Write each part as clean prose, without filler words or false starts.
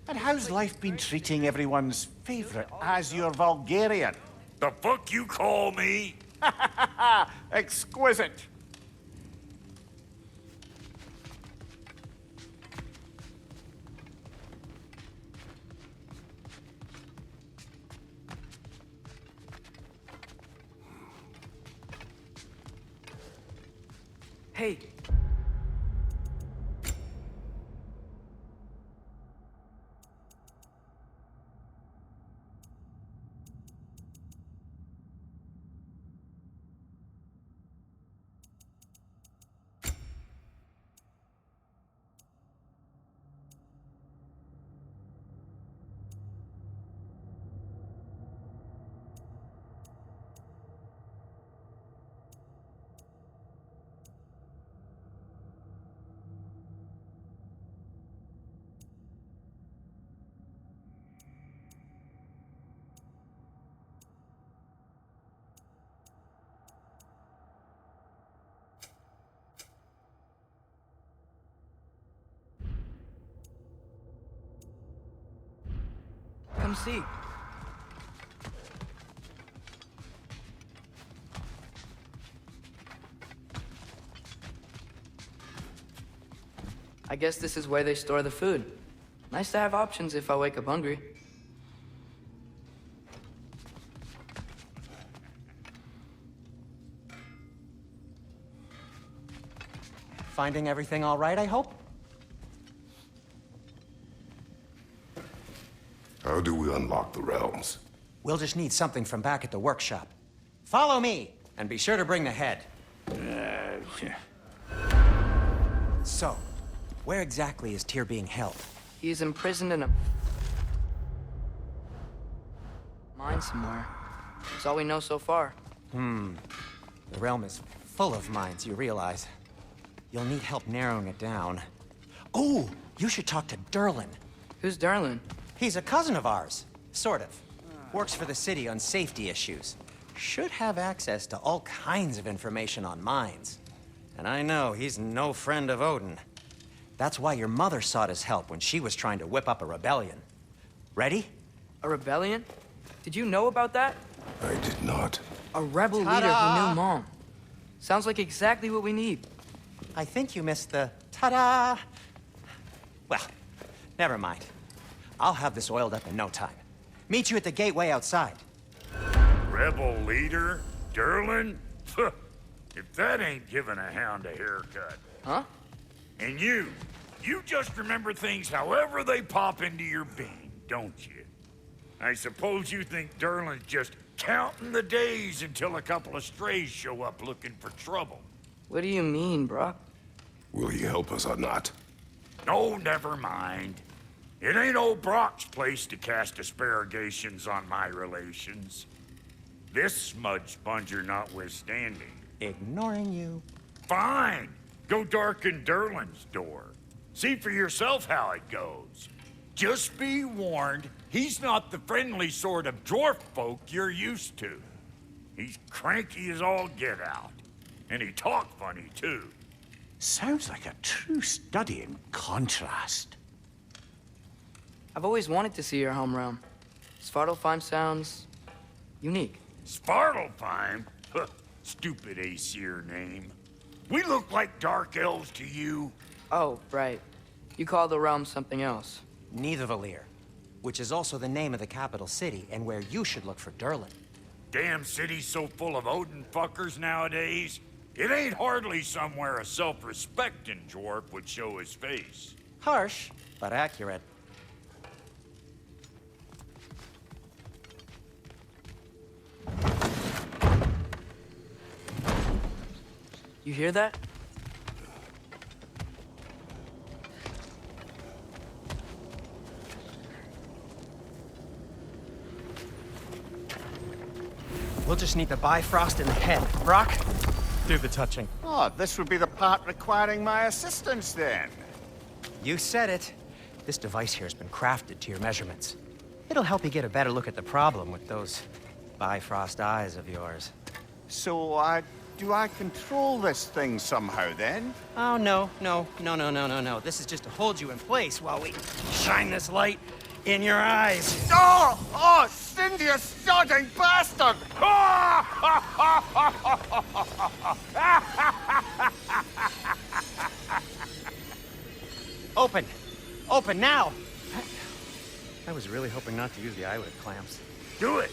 And how's life been treating everyone's favorite Azure Vulgarian? The fuck you call me? Exquisite. Hey. Come see. I guess this is where they store the food. Nice to have options if I wake up hungry. Finding everything all right, I hope? How do we unlock the realms? We'll just need something from back at the workshop. Follow me, and be sure to bring the head. So, where exactly is Tyr being held? He's imprisoned in a mine somewhere. That's all we know so far. The realm is full of mines, you realize. You'll need help narrowing it down. Oh, you should talk to Derlin. Who's Darlin? He's a cousin of ours, sort of. Works for the city on safety issues. Should have access to all kinds of information on mines. And I know he's no friend of Odin. That's why your mother sought his help when she was trying to whip up a rebellion. Ready? A rebellion? Did you know about that? I did not. A rebel leader who knew Mom. Sounds like exactly what we need. I think you missed the ta-da. Well, never mind. I'll have this oiled up in no time. Meet you at the gateway outside. Rebel leader? Derlin? If that ain't giving a hound a haircut. Huh? And you just remember things however they pop into your being, don't you? I suppose you think Derlin's just counting the days until a couple of strays show up looking for trouble. What do you mean, Brock? Will he help us or not? No, never mind. It ain't old Brock's place to cast asparagations on my relations. This smudge sponger notwithstanding. Ignoring you. Fine. Go darken Derlin's door. See for yourself how it goes. Just be warned, he's not the friendly sort of dwarf folk you're used to. He's cranky as all get out. And he talk funny, too. Sounds like a true study in contrast. I've always wanted to see your home realm. Svartalfheim sounds unique. Svartalfheim? Stupid Aesir name. We look like dark elves to you. Oh, right. You call the realm something else. Nidavellir, which is also the name of the capital city and where you should look for Derlin. Damn city's so full of Odin fuckers nowadays. It ain't hardly somewhere a self-respecting dwarf would show his face. Harsh, but accurate. You hear that? We'll just need the Bifrost in the head. Brock, do the touching. Oh, this would be the part requiring my assistance then. You said it. This device here has been crafted to your measurements. It'll help you get a better look at the problem with those Bifrost eyes of yours. So, do I control this thing somehow then? Oh, no. This is just to hold you in place while we shine this light In your eyes. Oh! Oh, Cindy, you sodding bastard! Open! Open now! I was really hoping not to use the eyelid clamps. Do it.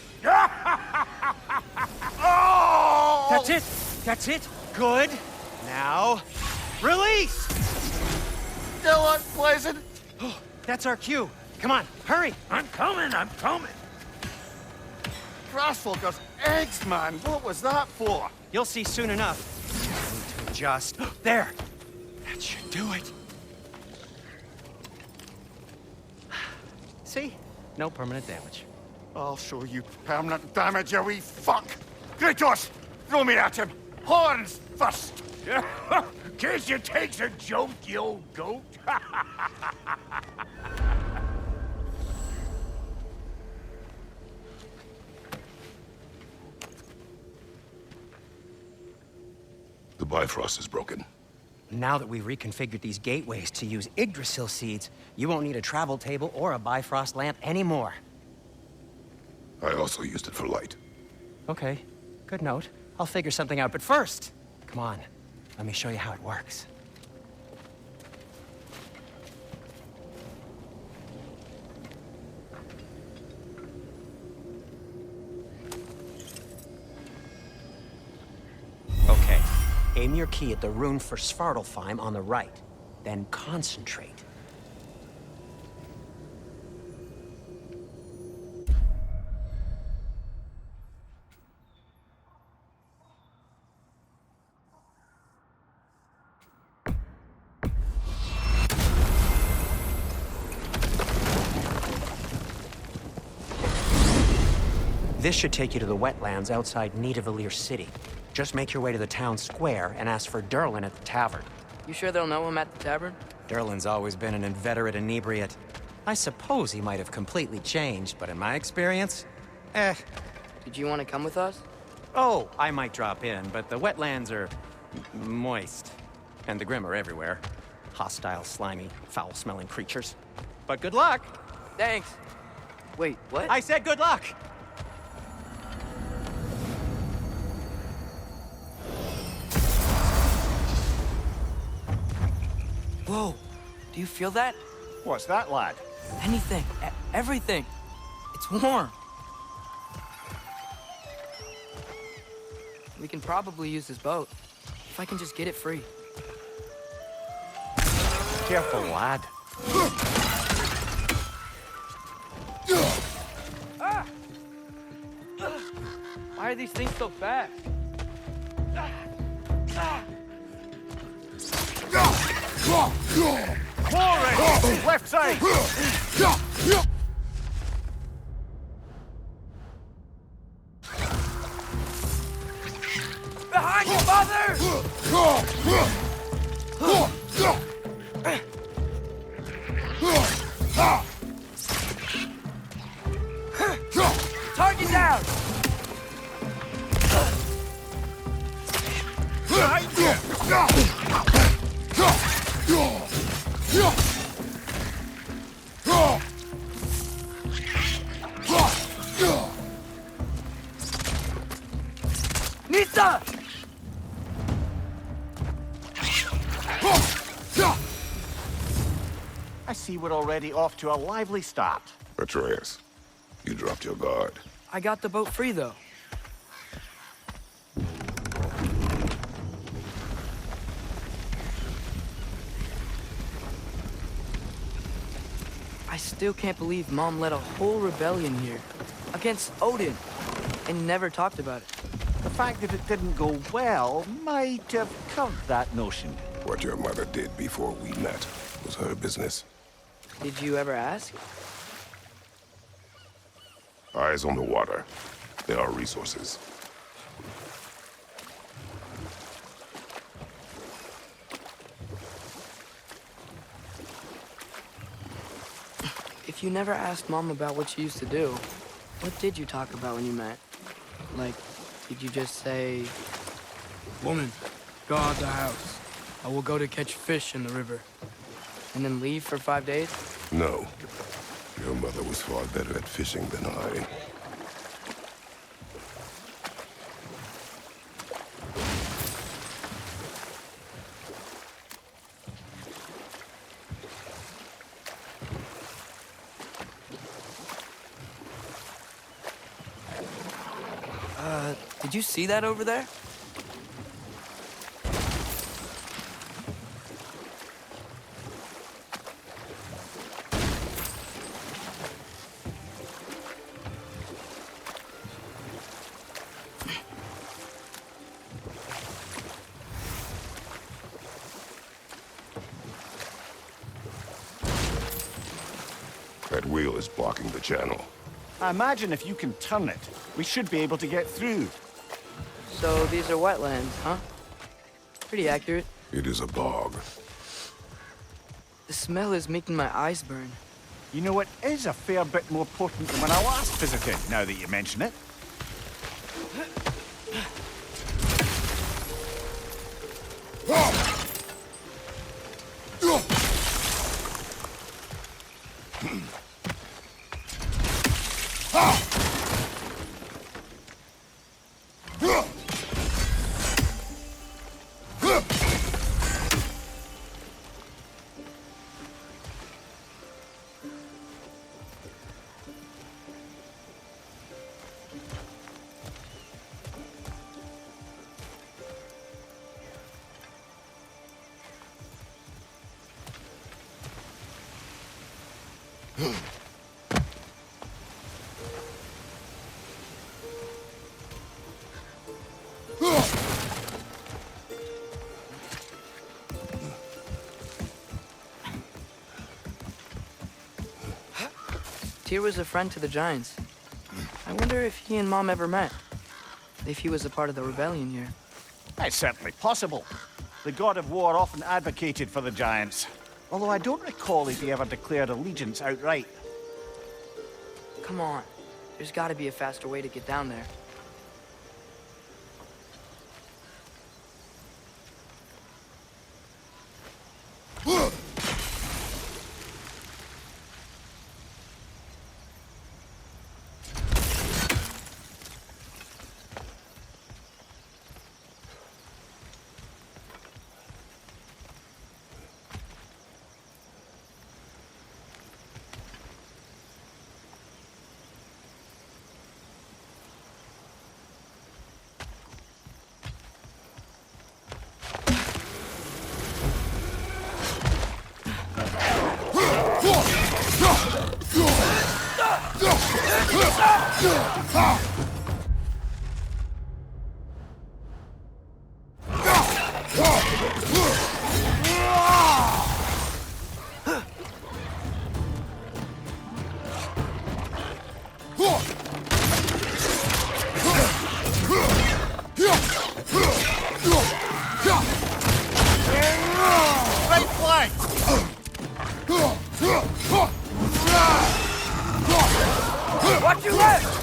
Oh! That's it! That's it! Good! Now, release! Still unpleasant. Oh, that's our cue. Come on, hurry! I'm coming, I'm coming. Grassfolker's eggs, man. What was that for? You'll see soon enough. I need to adjust. There! That should do it. See? No permanent damage. I'll show you permanent damage, you wee fuck! Kratos! Throw me at him! Horns first! Case you takes a joke, you old goat. The Bifrost is broken. Now that we've reconfigured these gateways to use Yggdrasil seeds, you won't need a travel table or a Bifrost lamp anymore. I also used it for light. Okay, good note. I'll figure something out, but first, come on, let me show you how it works. Okay, aim your key at the rune for Svartalfheim on the right, then concentrate. This should take you to the wetlands outside Nidavellir City. Just make your way to the town square and ask for Derlin at the tavern. You sure they'll know him at the tavern? Derlin's always been an inveterate inebriate. I suppose he might have completely changed, but in my experience, Did you want to come with us? Oh, I might drop in, but the wetlands are moist. And the Grim are everywhere. Hostile, slimy, foul-smelling creatures. But good luck! Thanks. Wait, what? I said good luck! Whoa, do you feel that? What's that, lad? Anything, everything. It's warm. We can probably use this boat, if I can just get it free. Careful, lad. Why are these things so fast? Quarry! Left side! Behind you, mother! Target down! Nisa! I see we're already off to a lively start. Atreus, you dropped your guard. I got the boat free, though. I still can't believe Mom led a whole rebellion here. Against Odin. And never talked about it. The fact that it didn't go well might have covered that notion. What your mother did before we met was her business. Did you ever ask? Eyes on the water. There are resources. If you never asked Mom about what she used to do, what did you talk about when you met? Like, did you just say... Woman, go out the house. I will go to catch fish in the river. And then leave for 5 days? No. Your Your mother was far better at fishing than I. Did you see that over there? That wheel is blocking the channel. I imagine if you can turn it, we should be able to get through. So these are wetlands, huh? Pretty accurate. It is a bog. The smell is making my eyes burn. You know, it is a fair bit more potent than when I last visited, now that you mention it. Tyr was a friend to the Giants. I wonder if he and Mom ever met. If he was a part of the rebellion here. It's certainly possible. The god of war often advocated for the Giants. Although I don't recall if he ever declared allegiance outright. Come on. There's gotta be a faster way to get down there. Right flank! Watch your left!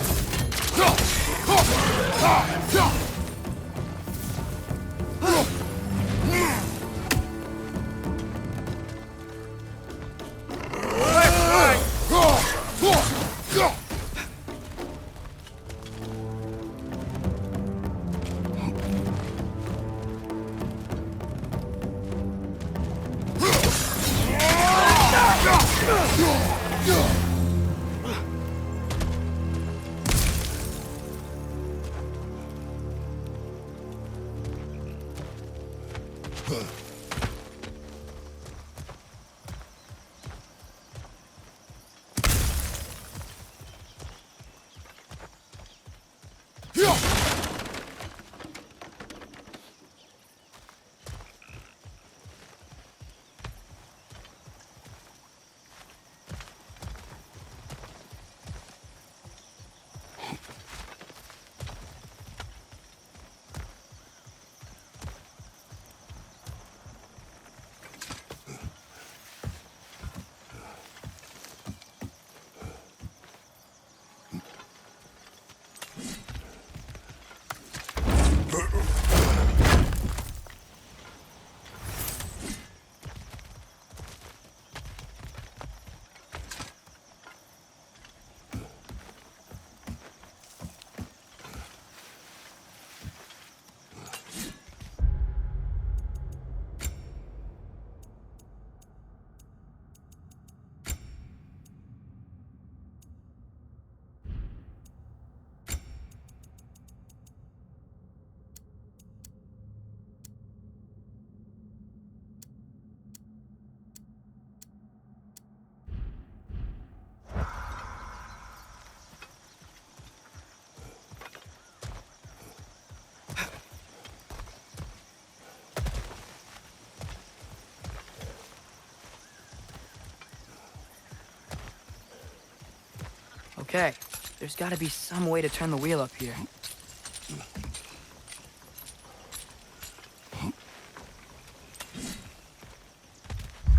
Okay, there's gotta be some way to turn the wheel up here.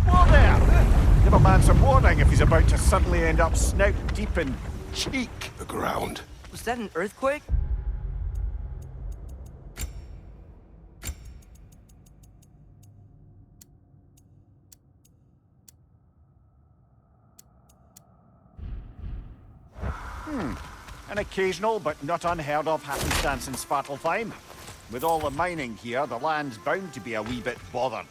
Whoa there! Give a man some warning if he's about to suddenly end up snout deep in cheek. The ground. Was that an earthquake? An occasional but not unheard of happenstance in Svartalfheim. With all the mining here, the land's bound to be a wee bit bothered.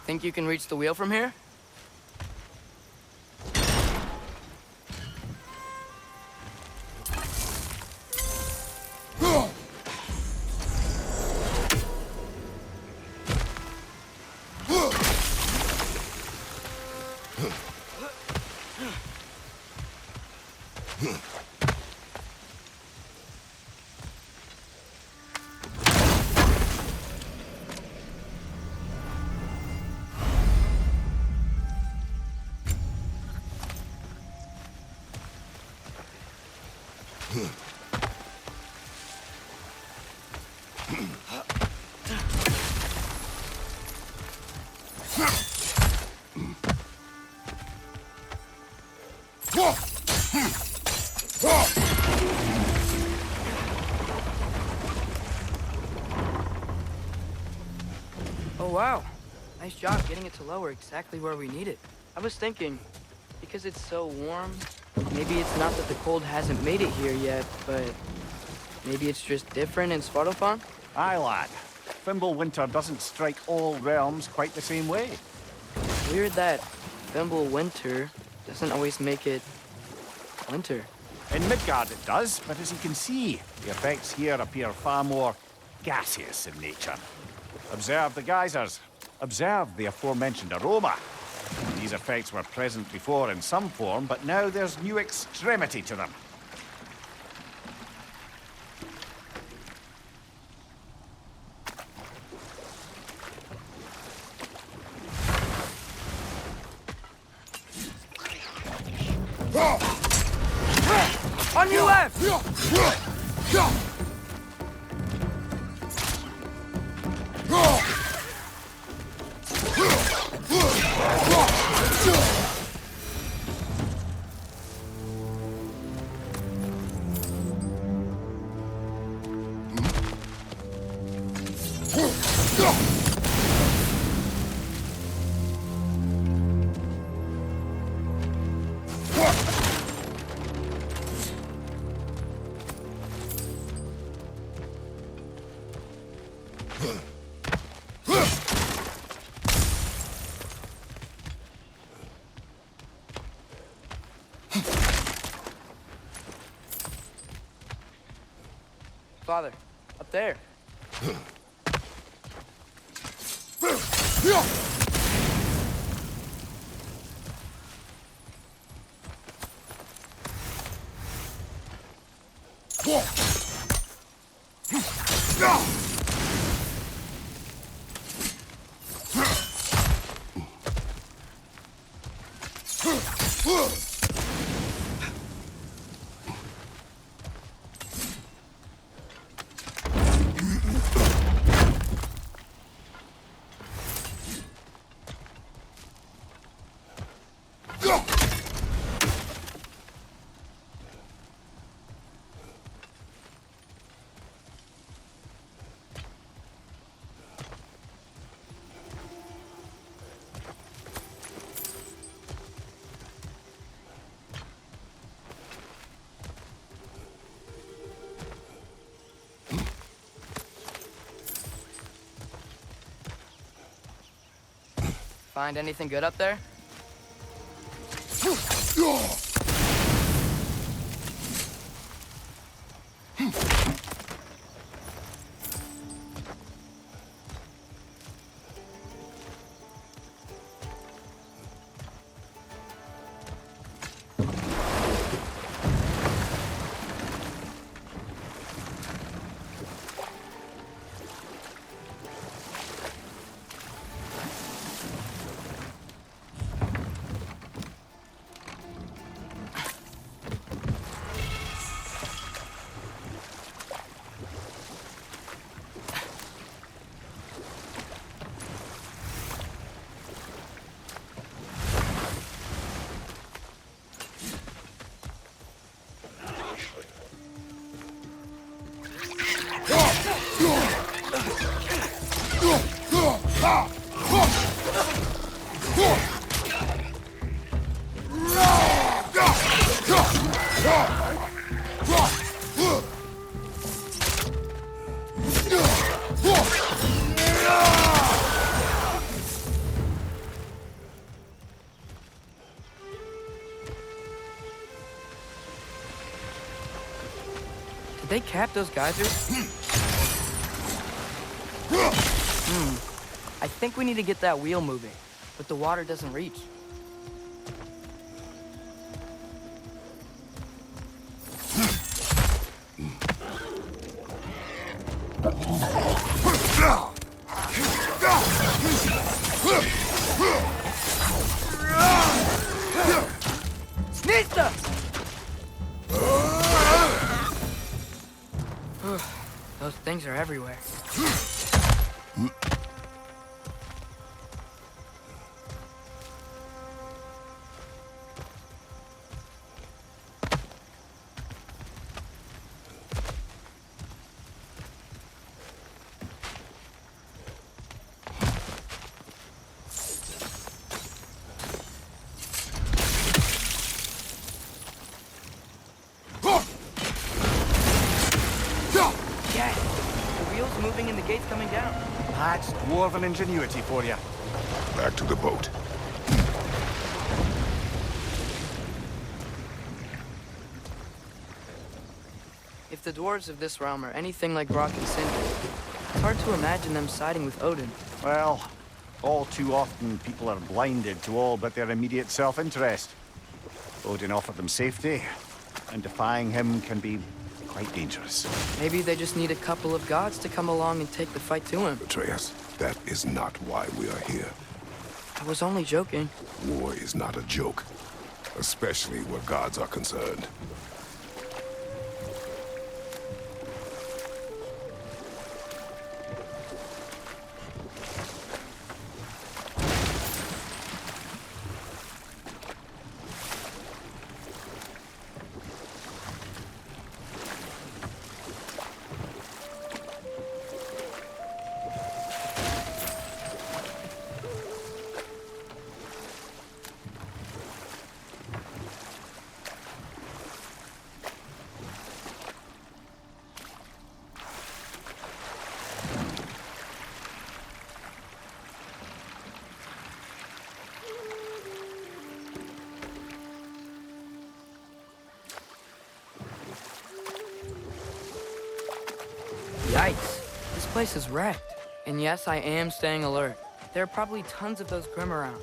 Think you can reach the wheel from here? Oh, wow. Nice job getting it to lower exactly where we need it. I was thinking, because it's so warm, maybe it's not that the cold hasn't made it here yet, but maybe it's just different in Svartalfheim? Aye, lad. Fimble winter doesn't strike all realms quite the same way. Weird that Fimble winter doesn't always make it winter. In Midgard it does, but as you can see, the effects here appear far more gaseous in nature. Observe the geysers. Observe the aforementioned aroma. These effects were present before in some form, but now there's new extremity to them. On your left! Father, up there. Find anything good up there? Did they cap those geysers? I think we need to get that wheel moving, but the water doesn't reach. Snitza! Those things are everywhere. Yeah, the wheel's moving and the gate's coming down. That's dwarven ingenuity for you. Back to the boat. If the dwarves of this realm are anything like Brock and Sindri, it's hard to imagine them siding with Odin. Well, all too often people are blinded to all but their immediate self-interest. Odin offered them safety, and defying him can be quite dangerous. Maybe they just need a couple of gods to come along and take the fight to him. Atreus, that is not why we are here. I was only joking. War is not a joke, especially where gods are concerned. Yikes. This place is wrecked. And yes, I am staying alert. There are probably tons of those Grim around.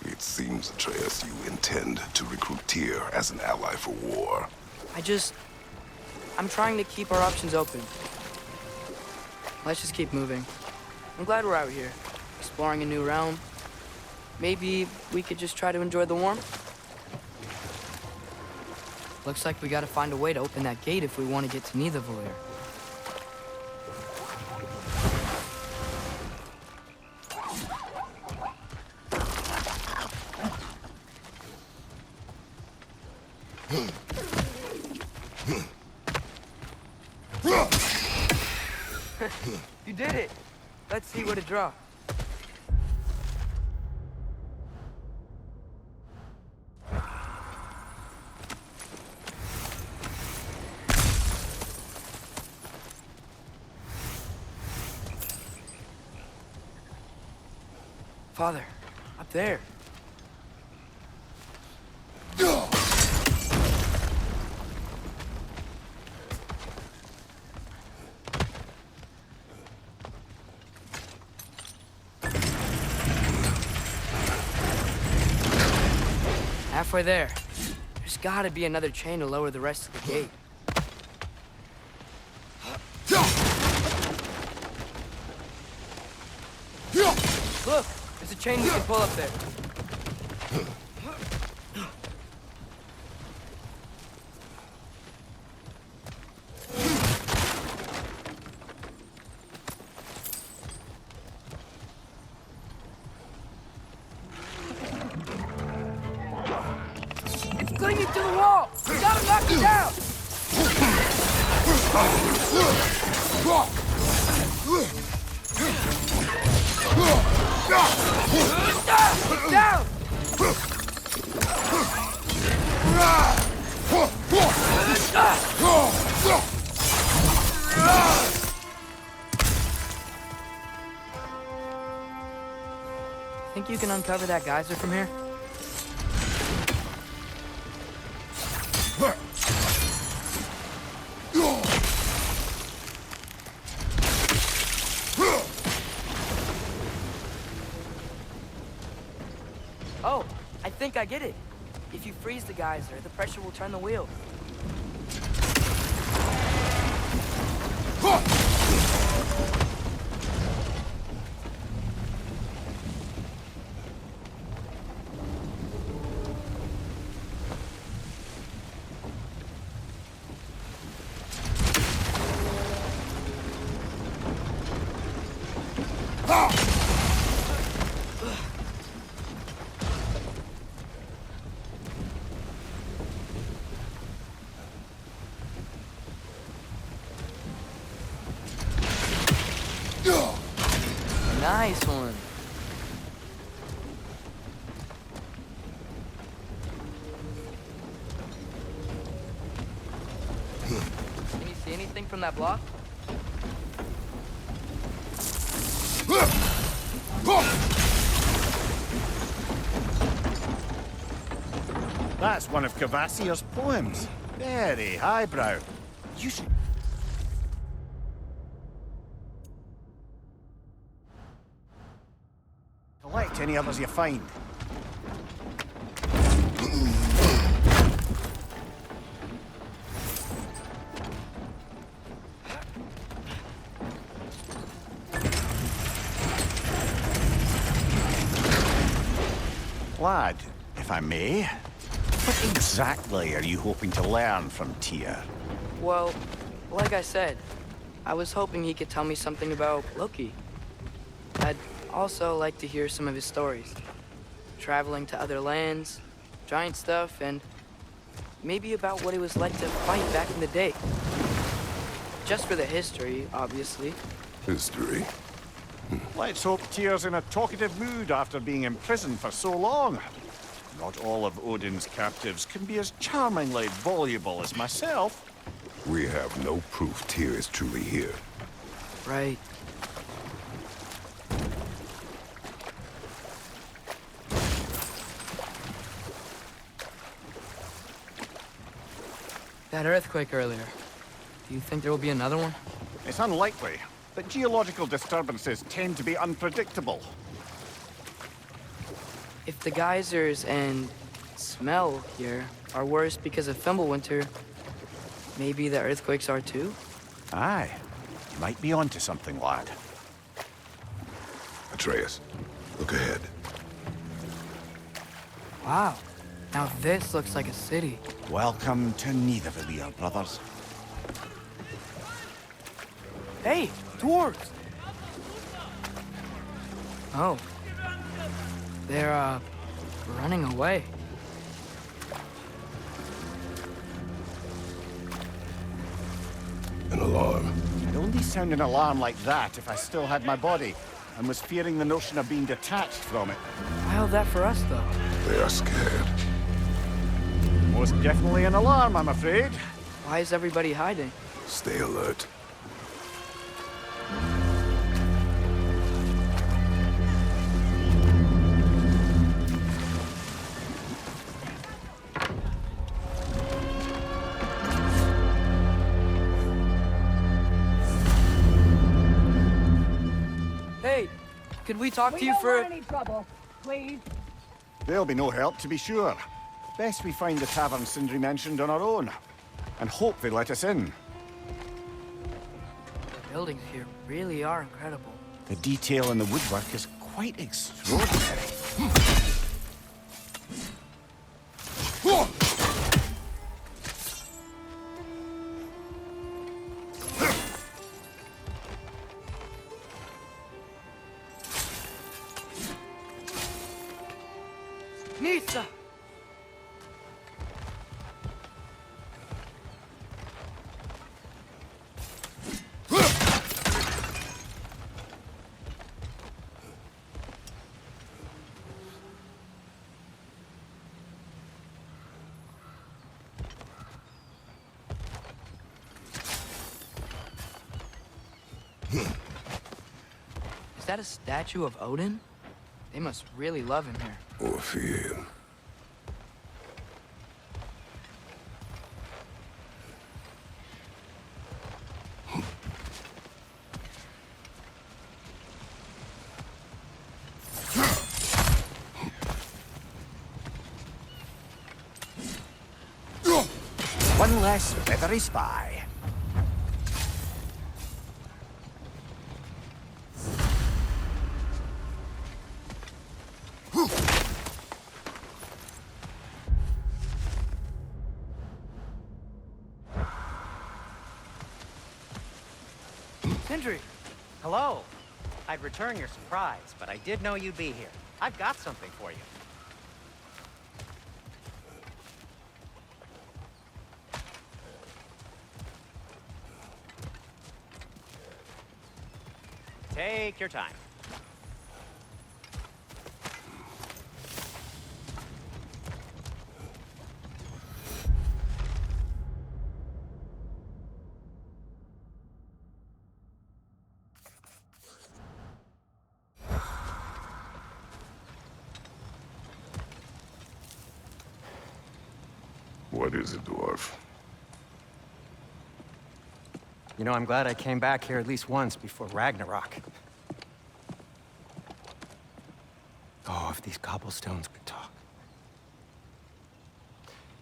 It seems, Atreus, you intend to recruit Tyr as an ally for war. I'm trying to keep our options open. Let's just keep moving. I'm glad we're out here, exploring a new realm. Maybe we could just try to enjoy the warmth? Looks like we gotta find a way to open that gate if we want to get to Nidavellir. You did it! Let's see what it draws. Father, up there. Halfway there. There's gotta be another chain to lower the rest of the gate. Look, there's a chain we can pull up there. It's clinging to the wall! We gotta knock it down! Down! Think you can uncover that geyser from here? Oh, I think I get it. If you freeze the geyser, the pressure will turn the wheel. Nice one. Can you see anything from that block? That's one of Cavassier's poems. Very highbrow. You should... collect any others you find. Lad, if I may, what exactly are you hoping to learn from Tyr? Well, like I said, I was hoping he could tell me something about Loki. I'd also like to hear some of his stories. Traveling to other lands, giant stuff, and maybe about what it was like to fight back in the day. Just for the history, obviously. History. Let's hope Tyr's in a talkative mood after being imprisoned for so long. Not all of Odin's captives can be as charmingly voluble as myself. We have no proof Tyr is truly here. Right. That earthquake earlier. Do you think there will be another one? It's unlikely, but geological disturbances tend to be unpredictable. If the geysers and smell here are worse because of Fimbulwinter, maybe the earthquakes are too? Aye, you might be onto something, lad. Atreus, look ahead. Wow. Now this looks like a city. Welcome to Nidavellir, brothers. Hey, dwarves! Oh. They're, running away. An alarm. I'd only sound an alarm like that if I still had my body, and was fearing the notion of being detached from it. Why all that for us, though? They are scared. Most definitely an alarm, I'm afraid. Why is everybody hiding? Stay alert. Hey, could we talk to you don't for... want any trouble, please. There'll be no help, to be sure. Best we find the tavern Sindri mentioned on our own, and hope they let us in. The buildings here really are incredible. The detail in the woodwork is quite extraordinary. Nisa! Is that a statue of Odin? They must really love him here. Or fear him. One less feathery spy. Sindri! Hello. I'd return your surprise, but I did know you'd be here. I've got something for you. Take your time. What is it, dwarf? You know, I'm glad I came back here at least once before Ragnarok. Oh, if these cobblestones could talk.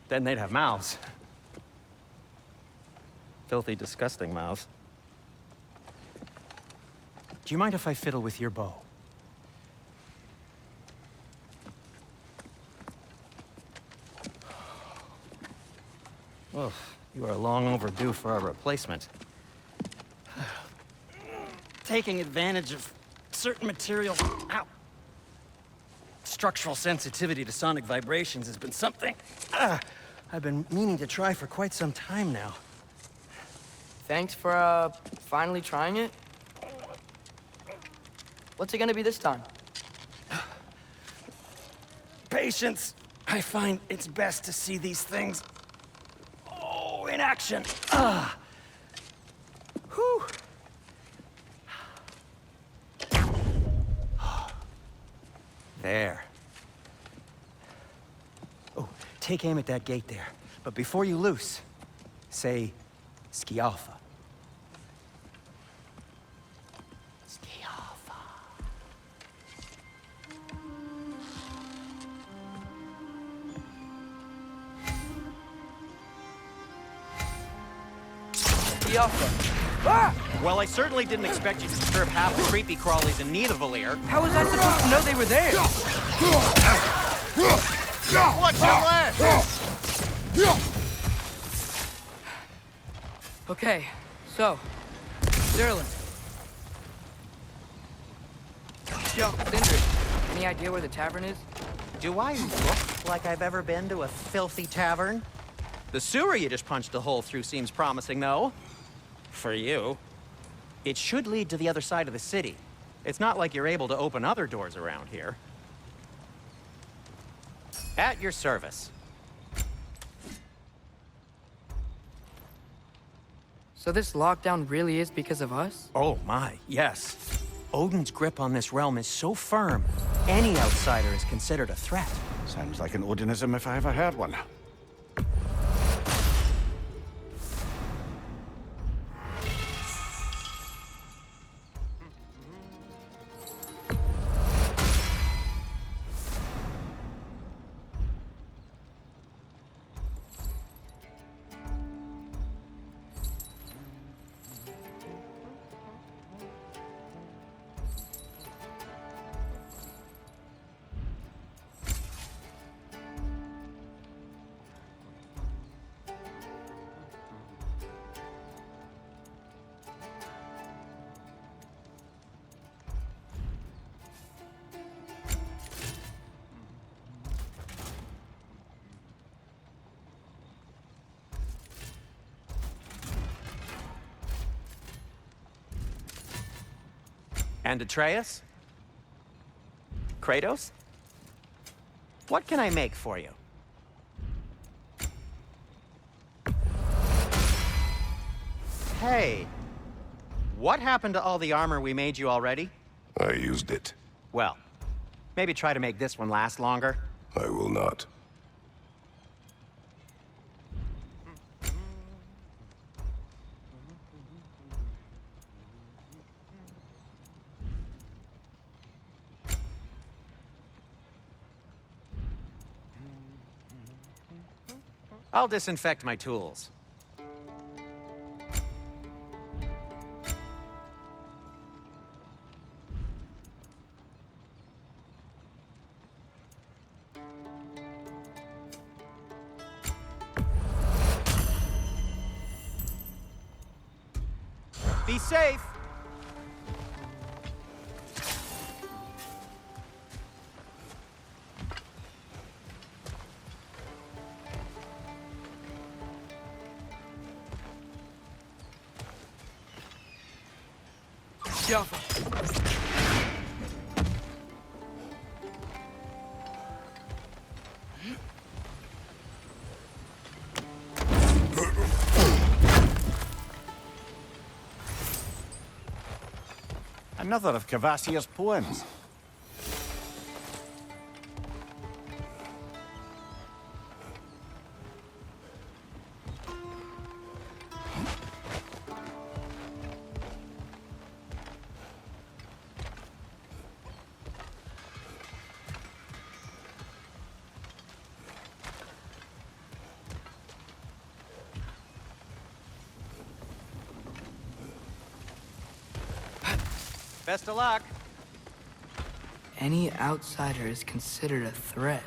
Then they'd have mouths. Filthy, disgusting mouths. Do you mind if I fiddle with your bow? Oh, you are long overdue for a replacement. Taking advantage of certain materials. Ow. Structural sensitivity to sonic vibrations has been something I've been meaning to try for quite some time now. Thanks for, finally trying it. What's it gonna be this time? Patience. I find it's best to see these things, in action. Whew. There. Oh, take aim at that gate there. But before you loose, say, Skialfa. Skialfa. Skialfa. Ah! Well, I certainly didn't expect you to disturb half the creepy crawlies in need of Valir. How was I supposed to know they were there? What's your left? Okay, so, Sterling. Yo, Sindri, any idea where the tavern is? Do I look like I've ever been to a filthy tavern? The sewer you just punched a hole through seems promising, though. For you. It should lead to the other side of the city. It's not like you're able to open other doors around here. At your service. So this lockdown really is because of us? Oh my, yes. Odin's grip on this realm is so firm, any outsider is considered a threat. Sounds like an Odinism if I ever heard one. And Atreus? Kratos? What can I make for you? Hey, what happened to all the armor we made you already? I used it. Well, maybe try to make this one last longer. I will not. I'll disinfect my tools. Be safe. Jaffa. Another of Kvasir's poems. Best of luck. Any outsider is considered a threat.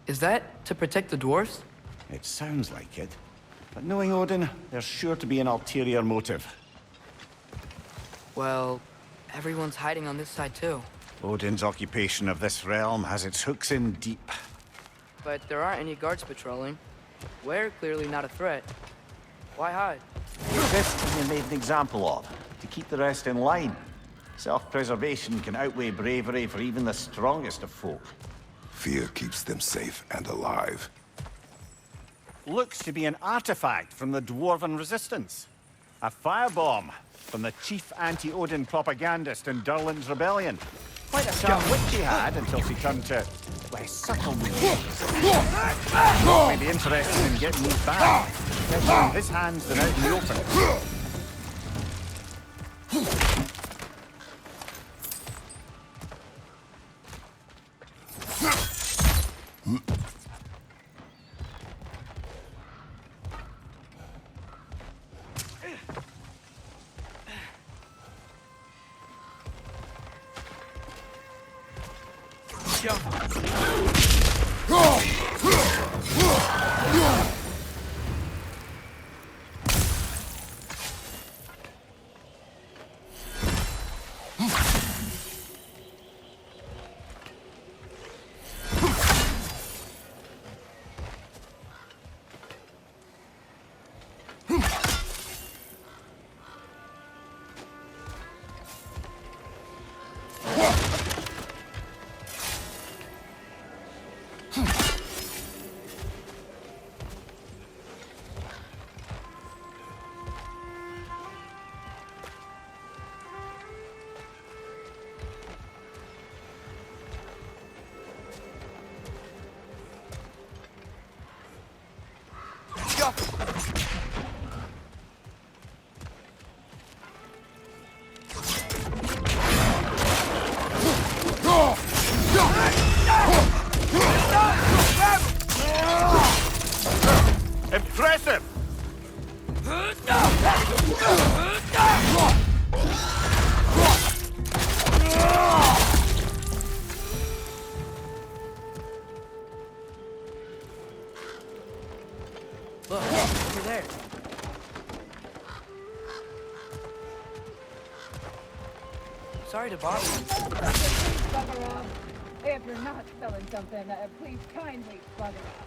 Is that to protect the dwarves? It sounds like it. But knowing Odin, there's sure to be an ulterior motive. Well, everyone's hiding on this side too. Odin's occupation of this realm has its hooks in deep. But there aren't any guards patrolling. We're clearly not a threat. Why hide? This thing you made an example of, to keep the rest in line. Self-preservation can outweigh bravery for even the strongest of folk. Fear keeps them safe and alive. Looks to be an artifact from the Dwarven Resistance. A firebomb from the chief anti-Odin propagandist in Durlin's rebellion. Quite a sharp wit she had until she turned to less subtle means. Maybe interested in getting these back. Better in his hands than out in the open. Impressive! Look, over there. Sorry to bother you. Please bugger off. If you're not selling something, please kindly bugger off.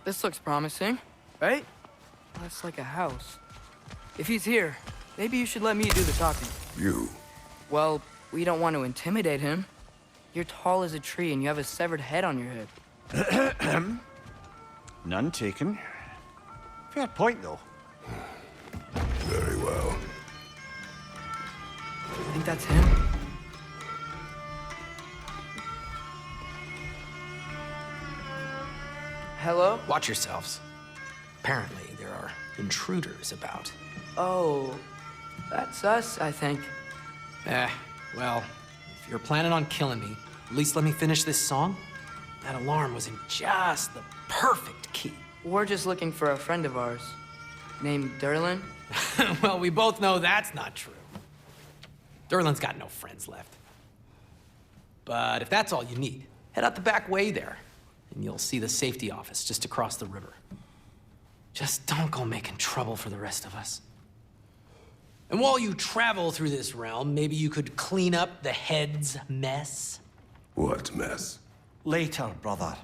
This looks promising, right? That's like a house. If he's here, maybe you should let me do the talking. You. Well, we don't want to intimidate him. You're tall as a tree and you have a severed head on your head. None taken. Fair point, though. Very well. I think that's him. Hello? Watch yourselves. Apparently, there are intruders about. Oh, that's us, I think. Well, if you're planning on killing me, at least let me finish this song. That alarm was in just the perfect key. We're just looking for a friend of ours named Durlin. Well, we both know that's not true. Durlin's got no friends left. But if that's all you need, head out the back way there, and you'll see the safety office just across the river. Just don't go making trouble for the rest of us. And while you travel through this realm, maybe you could clean up the head's mess? What mess? Later, brother.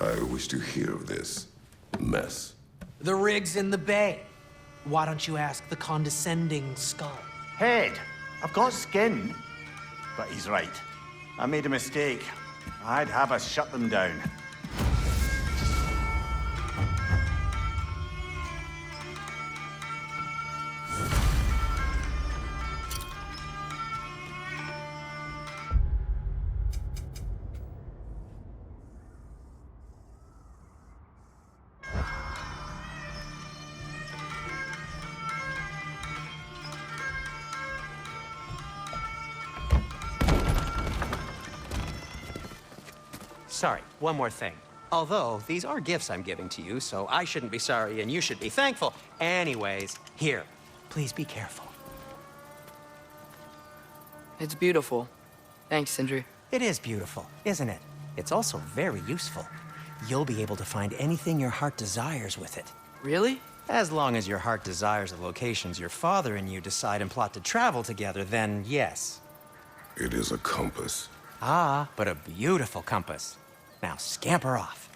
I wish to hear of this mess. The rig's in the bay. Why don't you ask the condescending skull? Head, I've got skin. But he's right. I made a mistake. I'd have us shut them down. Sorry, one more thing. Although, these are gifts I'm giving to you, so I shouldn't be sorry and you should be thankful. Anyways, here, please be careful. It's beautiful. Thanks, Sindri. It is beautiful, isn't it? It's also very useful. You'll be able to find anything your heart desires with it. Really? As long as your heart desires the locations your father and you decide and plot to travel together, then yes. It is a compass. Ah, but a beautiful compass. Now scamper off.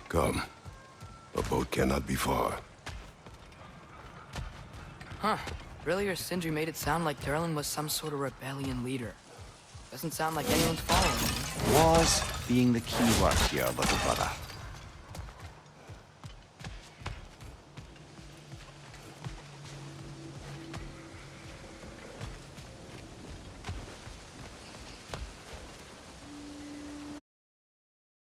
Come. A boat cannot be far. Huh. Earlier, Sindri made it sound like Durlin was some sort of rebellion leader. Doesn't sound like anyone's following him. Was being the key word here, little brother.